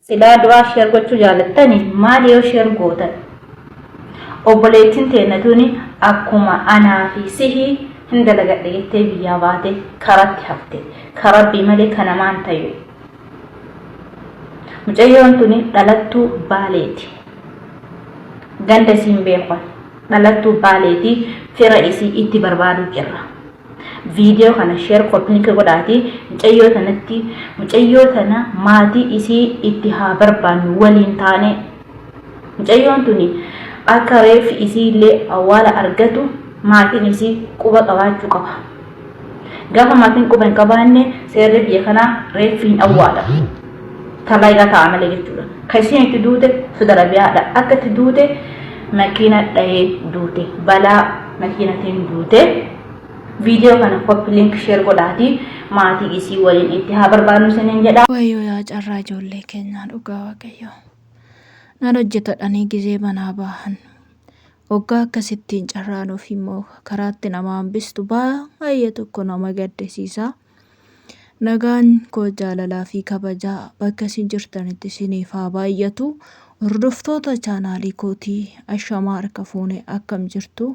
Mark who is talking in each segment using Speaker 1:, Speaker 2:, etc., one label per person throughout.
Speaker 1: silaa duraa share gochuu jaalattani maal yoo share gootan obboleettiin teenatuuni akkuma anaa fi sihii hin dalagadhe jettee biyyaa baate karatti hafte karabbii malee kanamaan tayu mucayyoon tuni dhalattuu Baaleeti ganda isiin beekon dhalattuu Baaleeti fira isii itti barbaadu jirra video kana share copy godhaati mucayyoo tana maatii isii itti haa barbaannu waliin taane mucayyoon tuni akka reef isii illee awwaala argatu maatiin isii quba qabaachuu qaba gaafa maatiin quba hin qabaanne seerri biyya kanaa reeffiin awwaala talaayigaa ta'a malee jechuudha kan isiin itti duute Sudarabiyaadha akka itti duute makiina dha'ee duute balaa makiinatiin duute video kana copy link share godhaati maatii isii waliin itti haa barbaannu siniin jedha.
Speaker 2: Wayyoo yaa carraa ijoollee keenyaa dhugaa waaqayyo nan hojjetadhanii gizee banaa baahan waggaa akkasittiin carraanuuf immoo karaatti nama hambistu baay'ee tokko nama gaddisiisa. Nagaan koo jaalalaa fi kabajaa bakka isin jirtanitti isiniif haa baay'atu. Hordoftoota chaanaalii kootii ashamaa harka fuune akkam jirtu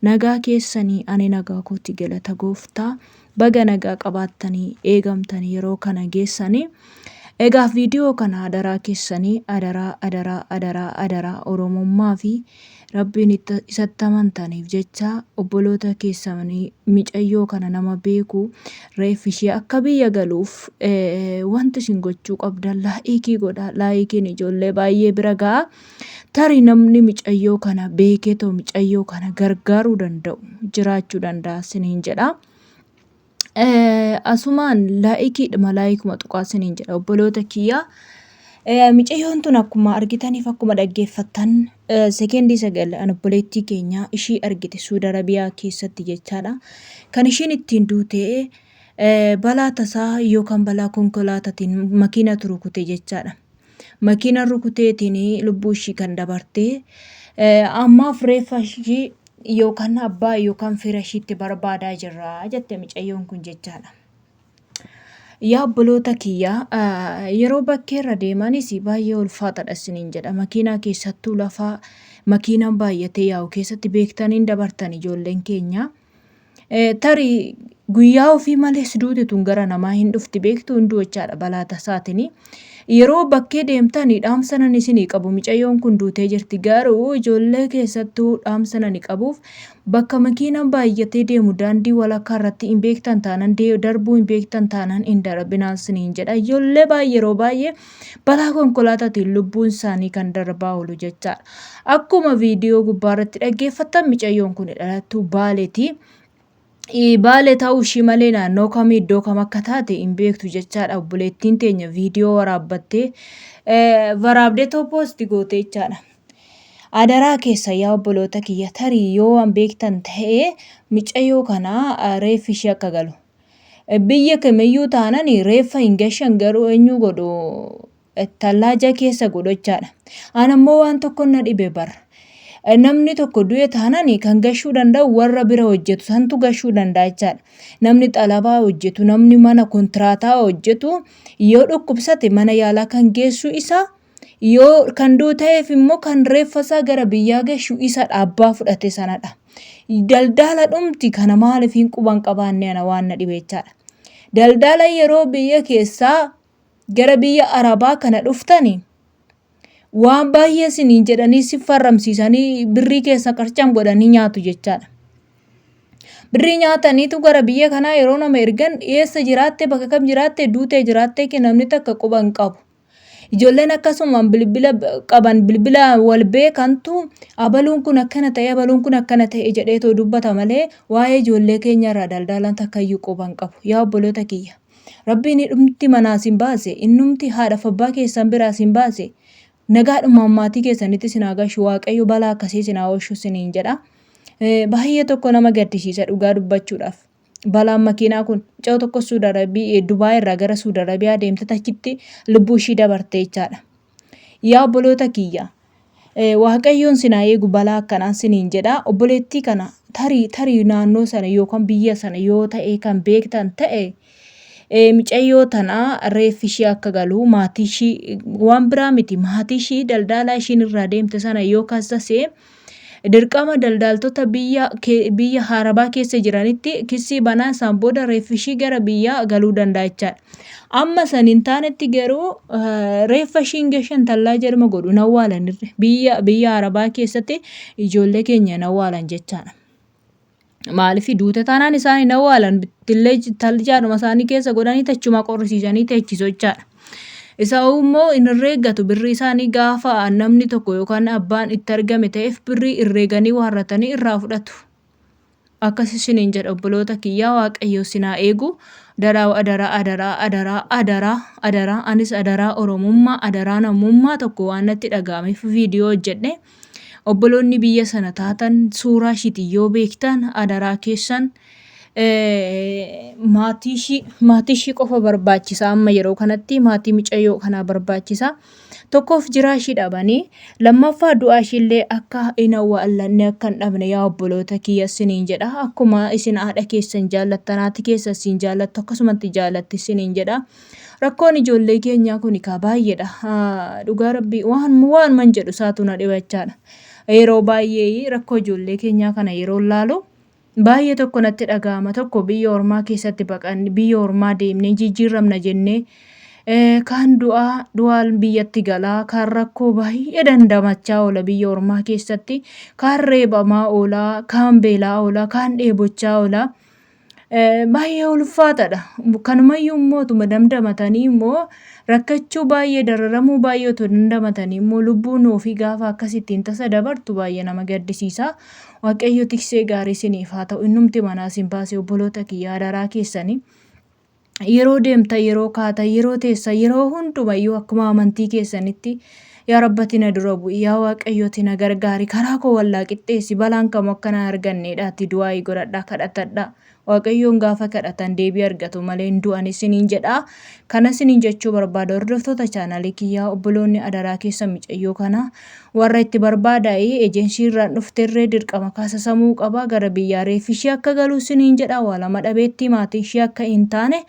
Speaker 2: nagaa keessanii ani nagaa kootii galata gooftaa baga nagaa qabaattanii eegamtanii yeroo kana geessanii egaa viidiyoo kana adaraa keessanii adaraa oromummaa fi rabbiin isatti amantaniif jecha obboloota keessanii mucayyoo kana nama beeku reef ishee akka biyya galuuf wanti isin gochuu qabdan laayikii godhaa. Laayikiin ijoollee baay'ee bira ga'a. Tarii namni mucayyoo kana beekee too mucayyoo kana gargaaruu danda'u jiraachuu danda'a siniin jedha. Asumaan laayikiidhuma laayikuma tuqaa siniin jedha obboloota kiyyaa. Mucayyoon tun akkuma argitaniif akkuma dhaggeeffattan sekendii 9 obboleettii keenya ishii argite Sudarabiyaa keessatti jechaadha. Kan ishiin ittiin duute balaa tasaa yookaan balaa konkolaataatiin makiina rukute jechaadha. Makiina rukuteetiin lubbuu ishii kan dabarte ammaaf reeffa ishii yookaan abbaa yookaan fira ishiitti barbaadaa jirra jette mucayyoon kun jechaadha. Yaa obboloota kiyyaa yeroo bakkeerra deemanis baay'ee ulfaataadha isiniin jedha. Makiinaa keessattuu lafa makiinaan baay'atee yaa'u keessatti beektaniin dabartan ijoolleen keenya. Tarii guyyaa ofii malees duuti tun gara namaa hin dhufti beektu hunduu jechaadha balaa tasaatiin. Yeroo bakkee deemtanii dhaamsanan isinii qabu mucayyoon kun duutee jirti garuu ijoollee keessattuu dhaamsanan qabuuf bakka makiinaan baay'atee deemu daandii walakkaa irratti hin beektan taanan darbuu hin beektan taanan hin darbinaan siniin jedha. Ijoollee baay'ee yeroo baay'ee balaa konkolaataatiin lubbuun isaanii kan darbaa oolu jechaadha. Akkuma viidiyoo gubbaarratti dhaggeeffattan mucayyoon kun dhalattuu Baaleeti. Baalee ta'uu ishii malee naannoo kamii iddoo kam akka taate hin beektu jechaadha. Obboleettiin teenya viidiyoo waraabbattee waraabdee poosti goote jechaadha. Adaraa keessa yaa obboloota kiyya tarii yoo waan beektan ta'ee mucayyoo kana reeffi ishee akka galu. Biyya kamiyyuu taanan reeffa hin gashan garuu eenyu godhu tallaaja keessa godhu jechaadha. Anammoo waan tokko na dhibe bara. Namni tokko du'e taanan kan gashuu danda'u warra bira hojjetu santu gashuu danda'a jechaadha. Namni xalabaa hojjetu namni mana kontiraataa hojjetu yoo dhukkubsate mana yaalaa kan geessu isa yoo kan du'e ta'eef immoo kan reeffasaa gara biyyaa gashu isa abbaa fudhate sanadha. Daldala dhumti kana maaliif hin quban qabaanne ana waan na dhibe jechaadha. Daldala yeroo biyya keessaa gara biyya Arabaa kana dhuftani waan baay'ee siniin jedhanii si farramsiisanii birrii keessa qarcam godhanii nyaatu jechaadha. Birrii nyaataniitu gara biyya kanaa yeroo nama ergan eessa jiraatte bakka kam jiraatte duutee jiraatte ke namni takka quba hin qabu. Ijoolleen akkasumaan bilbila qaban bilbila wal beekantu abaluun kun akkana ta'e jedheetoo dubbata malee waa'ee ijoollee keenya irraa daldalan takkayyuu quba hin qabu. Yaa obboloota kiyya rabbiin dhumti manaas hin baase innumti haadhaaf abbaa keessan biraas hin baase. Nagaadhuma maatii keessanitti sinaa gashu waaqayyo balaa akkasii sinaa oolchu siniin jedha. Baay'ee tokko nama gaddisiisa dhugaa dubbachuudhaaf. Balaan makiinaa kun mucaa tokko Dubaay irraa gara Sudarabiyaa deemte achitti lubbuu ishii dabarte jechaadha. Yaa obboloota kiyya waaqayyoon sinaa eegu balaa akkanaan siniin jedha. Obboleettii kana tarii naannoo sana yookaan biyya sana yoo ta'e kan beektan ta'e Mucayyoo tana reeffi ishee akka galu maatii ishee waan biraa miti maatii ishee daldala ishiin irraa deemte sana yoo kaasasee dirqama daldaltoota biyya Arabaa keessa jiranitti kissii banaa isaan booda reeffi ishee gara biyya galuu danda'a jechaadha. Amma san hin taanetti garuu reeffa ishiin geessan tallaa jarma godhu hin awwaalan biyya Arabaa keessatti ijoollee keenya hin awwaalan jechaadha. Maaliif duute taanaan isaan hin awwaalan bittillee taljaadhuma isaanii keessa godhanii tachuma qorrisiisanii teechisu jechaadha. Isa immoo hin herreeggatu birrii isaanii gaafa namni tokko yookaan abbaan itti argame ta'eef birrii herreeganii waarratanii irraa fudhatu. Akkas isiniin jedha obboloota kiyyaa Waaqayyo sinaa eegu. Adaraa anis adaraa oromummaa adaraa namummaa tokko waan natti dhaga'ameef viidiyoo hojjedhe. Obboloonni biyya sana taatan suuraa ishiitii yoo beektan adaraa keessan maatii ishii qofa barbaachisa. Amma yeroo kanatti maatii mucayyoo kanaa barbaachisa. Tokkoof jiraa ishii dhabanii lammaffaa du'aa ishiillee akka hin awwaallanne akka hin dhabne yaa obboloota kiyya isiniin jedha. Akkuma isin haadha keessan jaallattan haati keessa isin jaallattu akkasumatti jaallatti isiniin jedha. Rakkoon ijoollee keenyaa kun baay'eedha. Dhugaa rabbii waan man jedhu isaatu na dhibachaadha. Yeroo baay'ee rakkoo ijoollee keenyaa kana yeroo laalu baay'ee tokko natti dhaga'ama. Tokko biyya ormaa keessatti baqanne biyya ormaa deemnee jijjiiramna jennee kaan du'aan biyyatti galaa kaan rakkoo baay'ee dandamachaa oola biyya ormaa keessatti kaan reebamaa oolaa kaan beelaa oolaa kaan dheebochaa oolaa. Baay'ee ulfaataadha. Kanumayyuu immoo damdamatanii immoo rakkachuu baay'ee dararamuu baay'ee otoo dandamatanii immoo lubbuun ofii gaafa akkasittiin tasa dabartu baay'ee nama gaddisiisa. Waaqayyo tiksee gaarii isiniif haa ta'u innumti manaa isin baasee obboloota kiyyaa adaraa keessanii. Yeroo deemta yeroo kaata yeroo teessa yeroo hundumayyuu akkuma amantii keessanitti yaa rabbati na dura bu'i yaa waaqayyooti na gargaari karaa koo wallaa qixxeessi balaan kam akka na arganneedhaatti du'aa godhadhaa kadhatadhaa. Waaqayyoon gaafa kadhatan deebii argatu malee hin du'an isiniin jedha. Kana isiniin jechuu barbaada hordoftoota chaanaalii kiyyaa obboloonni adaraa keessa mucayyoo kana warra itti barbaadaa'ee eejensii irraan dhufteerree dirqama kaasasamuu qaba gara biyyaa reeffi ishee akka galu isiniin jedha. Waalama dhabeetti maatii ishee akka hin taane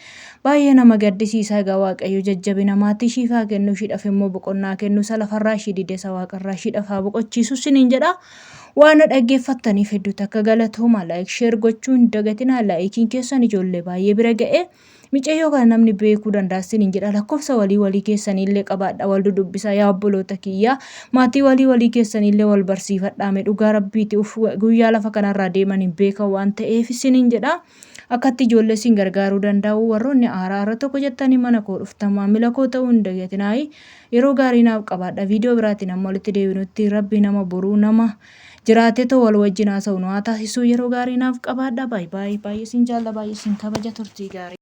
Speaker 2: baay'ee nama gaddisiisa. Egaa Waaqayyo jajjabina maatii ishiif haa kennu ishiidhaaf immoo boqonnaa kennu isa lafarraa ishii didesa waaqarraa ishiidhaaf haa boqochiisu isiniin jedha. Waan dhaggeeffattaniif hedduutu akka galatooma laayik sheer gochuun dagatinaa laayikiin keessan ijoollee baay'ee bira ga'e mucayyoo kana namni beekuu danda'a isiniin jedha. Lakkoofsa walii keessaniillee qabaadha wal dudubbisaa yaa obboloota kiyyaa maatii walii keessaniillee wal barsiifadhaa dhugaa rabbiiti guyyaa lafa kanarraa deeman hin beekan waan ta'eef isiniin jedha. Akkatti ijoollee isin gargaaruu danda'u warroonni aaraarra tokko jettanii mana koo dhuftan maamila koo ta'uu hin dagatinaa. Yeroo gaarii naaf qabaadha. Viidiyoo biraatiin amma walitti deebinutti rabbi nama boruu nama jiraatee ta'u wal wajjin haasa'u nu haa taasisu. Yeroo gaarii naaf qabaadha. Baay'ee isin jaalla baay'ee isin kabaja turtii gaarii.